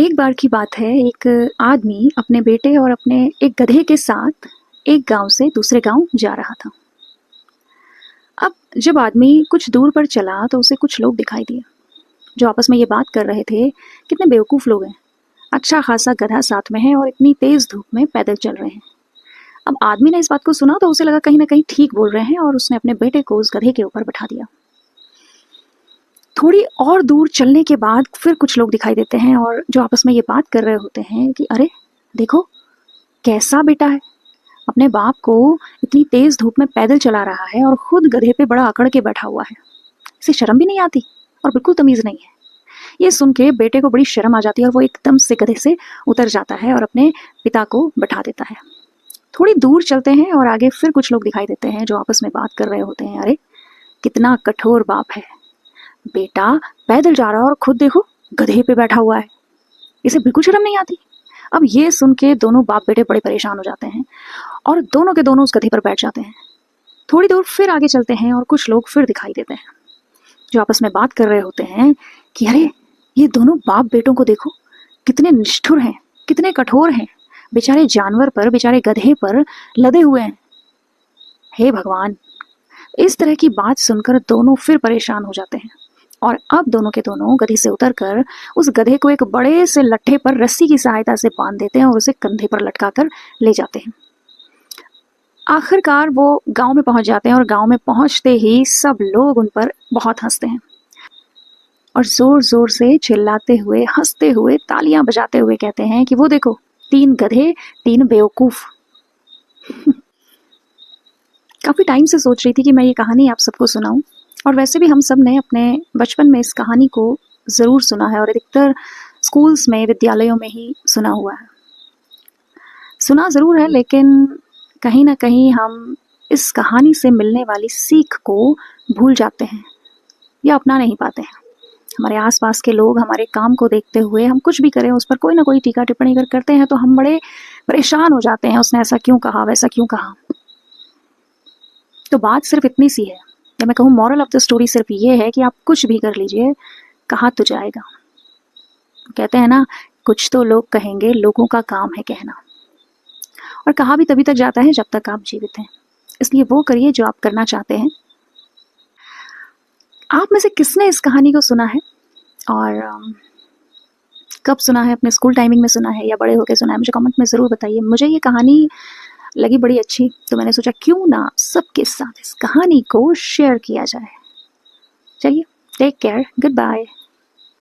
एक बार की बात है, एक आदमी अपने बेटे और अपने एक गधे के साथ एक गांव से दूसरे गांव जा रहा था। अब जब आदमी कुछ दूर पर चला तो उसे कुछ लोग दिखाई दिए जो आपस में ये बात कर रहे थे, कितने बेवकूफ़ लोग हैं। अच्छा खासा गधा साथ में है और इतनी तेज धूप में पैदल चल रहे हैं। अब आदमी ने इस बात को सुना तो उसे लगा कहीं ना कहीं ठीक बोल रहे हैं और उसने अपने बेटे को उस गधे के ऊपर बैठा दिया। थोड़ी और दूर चलने के बाद फिर कुछ लोग दिखाई देते हैं और जो आपस में ये बात कर रहे होते हैं कि अरे देखो, कैसा बेटा है, अपने बाप को इतनी तेज धूप में पैदल चला रहा है और खुद गधे पे बड़ा अकड़ के बैठा हुआ है। इसे शर्म भी नहीं आती और बिल्कुल तमीज नहीं है। ये सुन के बेटे को बड़ी शर्म आ जाती है और वो एकदम से गधे से उतर जाता है और अपने पिता को बैठा देता है। थोड़ी दूर चलते हैं और आगे फिर कुछ लोग दिखाई देते हैं जो आपस में बात कर रहे होते हैं, अरे कितना कठोर बाप है, बेटा पैदल जा रहा है और खुद देखो गधे पे बैठा हुआ है, इसे बिल्कुल शर्म नहीं आती। अब ये सुन के दोनों बाप बेटे बड़े परेशान हो जाते हैं और दोनों के दोनों उस गधे पर बैठ जाते हैं। थोड़ी दूर फिर आगे चलते हैं और कुछ लोग फिर दिखाई देते हैं जो आपस में बात कर रहे होते हैं कि अरे ये दोनों बाप बेटों को देखो, कितने निष्ठुर हैं, कितने कठोर हैं, बेचारे जानवर पर, बेचारे गधे पर लदे हुए हैं। हे भगवान! इस तरह की बात सुनकर दोनों फिर परेशान हो जाते हैं और अब दोनों के दोनों गधे से उतरकर उस गधे को एक बड़े से लट्ठे पर रस्सी की सहायता से बांध देते हैं और उसे कंधे पर लटकाकर ले जाते हैं। आखिरकार वो गांव में पहुंच जाते हैं और गांव में पहुंचते ही सब लोग उन पर बहुत हंसते हैं और जोर जोर से चिल्लाते हुए, हंसते हुए, तालियां बजाते हुए कहते हैं कि वो देखो, 3 गधे 3 बेवकूफ। काफी टाइम से सोच रही थी कि मैं ये कहानी आप सबको सुनाऊं, और वैसे भी हम सब ने अपने बचपन में इस कहानी को जरूर सुना है और अधिकतर स्कूल्स में, विद्यालयों में ही सुना हुआ है। सुना जरूर है, लेकिन कहीं ना कहीं हम इस कहानी से मिलने वाली सीख को भूल जाते हैं या अपना नहीं पाते हैं। हमारे आसपास के लोग हमारे काम को देखते हुए हम कुछ भी करें उस पर कोई ना कोई टीका टिप्पणी अगर करते हैं तो हम बड़े परेशान हो जाते हैं, उसने ऐसा क्यों कहा, वैसा क्यों कहा। तो बात सिर्फ इतनी सी है, या मैं कहूँ मॉरल ऑफ द स्टोरी सिर्फ ये है कि आप कुछ भी कर लीजिए, कहा तो जाएगा। कहते हैं ना, कुछ तो लोग कहेंगे, लोगों का काम है कहना, और कहा भी तभी तक जाता है जब तक आप जीवित हैं। इसलिए वो करिए जो आप करना चाहते हैं। आप में से किसने इस कहानी को सुना है और कब सुना है? अपने स्कूल टाइमिंग में सुना है या बड़े होकर सुना है? मुझे कमेंट में ज़रूर बताइए। मुझे ये कहानी लगी बड़ी अच्छी, तो मैंने सोचा क्यों ना सबके साथ इस कहानी को शेयर किया जाए। चलिए, टेक केयर, गुड बाय।